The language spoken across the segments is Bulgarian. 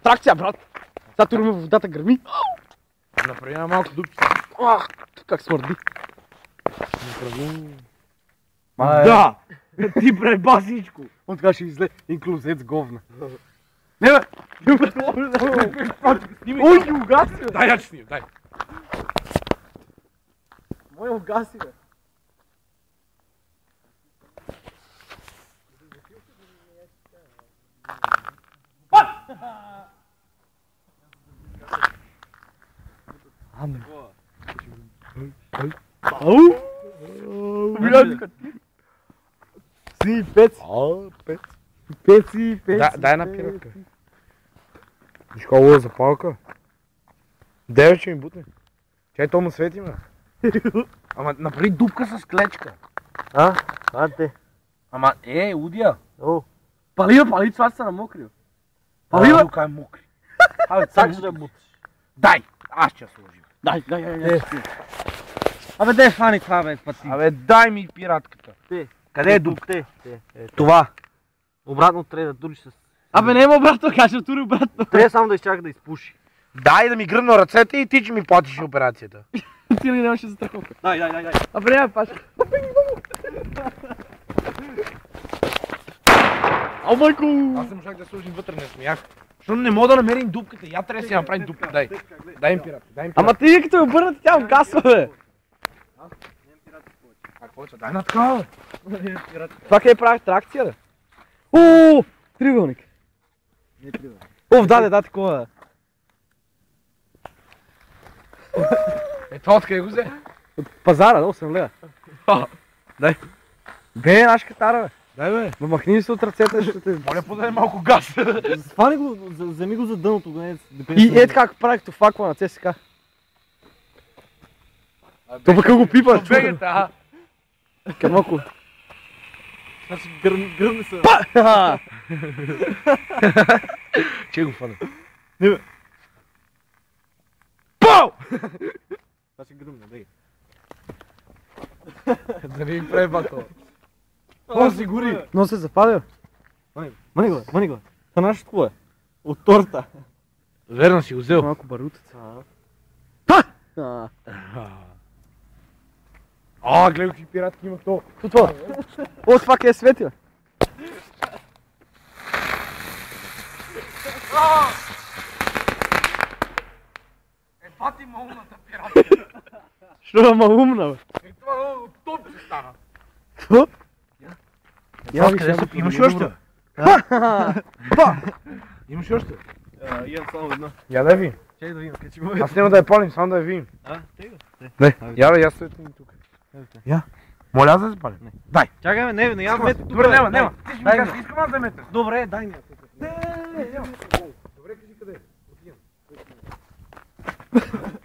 атракция, брат. Сега турим в водата гърми. Направи една малко дупче. Как смърди. Да! Ти преба всичко. Он така ще изле инклюзец говна. Не бе! Ой, угаси бе! Дай я че снимам, дай. Мой угаси бе! Ау! Си, пец! Пец. Пеци, пеци! Дай една пиратка. Виж колко е запалка. Деве ще ми бутне. Чай, то му свети, ме. Ама направи дупка с клечка. Те. Ама, удия. Пали бе, пали, това са намокри. Пали бе. Тука е мокри. Абе, цак да буташ. Дай, аз ще я сложим. Дай. Абе, дай фани това бе, пъти. Абе, дай ми пиратката. Къде е дупка? Това. Обратно трябва да туриш с... Абе, не има обратно, как ще тури обратно. Трябва само да изчака да изпуши. Дай да ми гръмна ръцете и ти че ми платиш операцията. Ти ли нямаше застраховка? Дай. Абе, няма паш. О, майко! Аз не можах да сложим вътре, не смях. Защото не мога да намерим дупката. Я трябва да си направим дупка. Дай им пиратка. Ама ти като я обърнат, тя гасва, бе. Дай на такава. Това къде правих тракция, бе? Ооо, триъгълник. Да, такова. Това откъде го взе? От пазара, 8 лева. Дай. Бе, наша катара, бе. Дай бе. Ма махни се от ръцете, ще те... Моля подай малко газ. Свани го, вземи го за дъното. И ето как правих тофаква на ЦСКА. То пък го пипа. Бегата, Камоко. Значи гръмне се. Че го фана. Пау! Значи гръмне, беги. Да ми преба това. О, си гори! Но се запалил. Мани го. Това нашето какво е? От торта. Верно си го взел. Малко барутица. Гледай какви пиратки имах то. Това. О, това къде е светил. Пати ма умната пиратка. Що ма умна, бе? Това от топ се стана. Какво? Имаш още? Имаш още? Имам само едно. Я да я видим. Чай да видим, качи Аз няма да я палим, само да я видим. Тега? Не, я да я стоя тук. Я. Моля аз да се палим. Дай. Чакай, не я мете тук. Добре, няма. Ти ще ми кажеш, искам аз да мете. Добре, дай ми. Няма. Добре, кажи къде е. Отивам.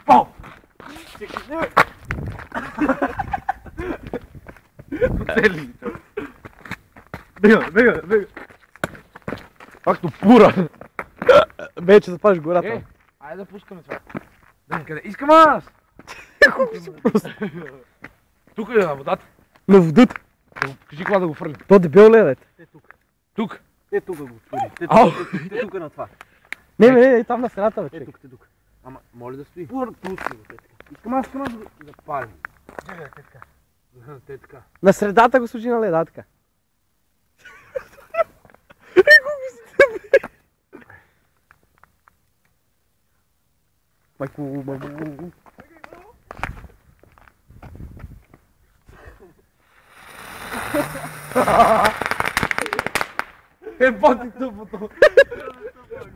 Пау! Бега. Както пура. Вече запалиш гората. Айде да пускаме това. Дай къде? Искам аз! Тук е на водата. На водата. Кажи кога да го фърлим. То дебел ли е, бе? Тук. Те тук го тури. Те тук на това. Не, там на стената, бе, Те човек. тук. Ама, моля да стои. Пусти го, те така. Искам аз да палим. Чакай, те така. Те така. На средата го служи на леда, така. Майко. Пати тъпото.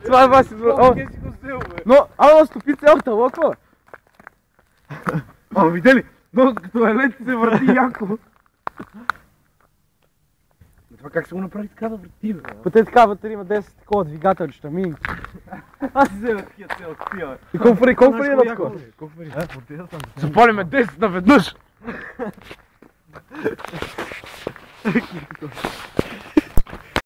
Това е вас. Но, ама стопи цялата локва. Ама видели? Но като елет се върти яко. Това как се го направи така да върти, бе? Те така вътре има 10 такова двигател, ще минги. Аз си взема такива цел, такива. И колко пари е на такова? Колко пари? Запалиме 10 наведнъж.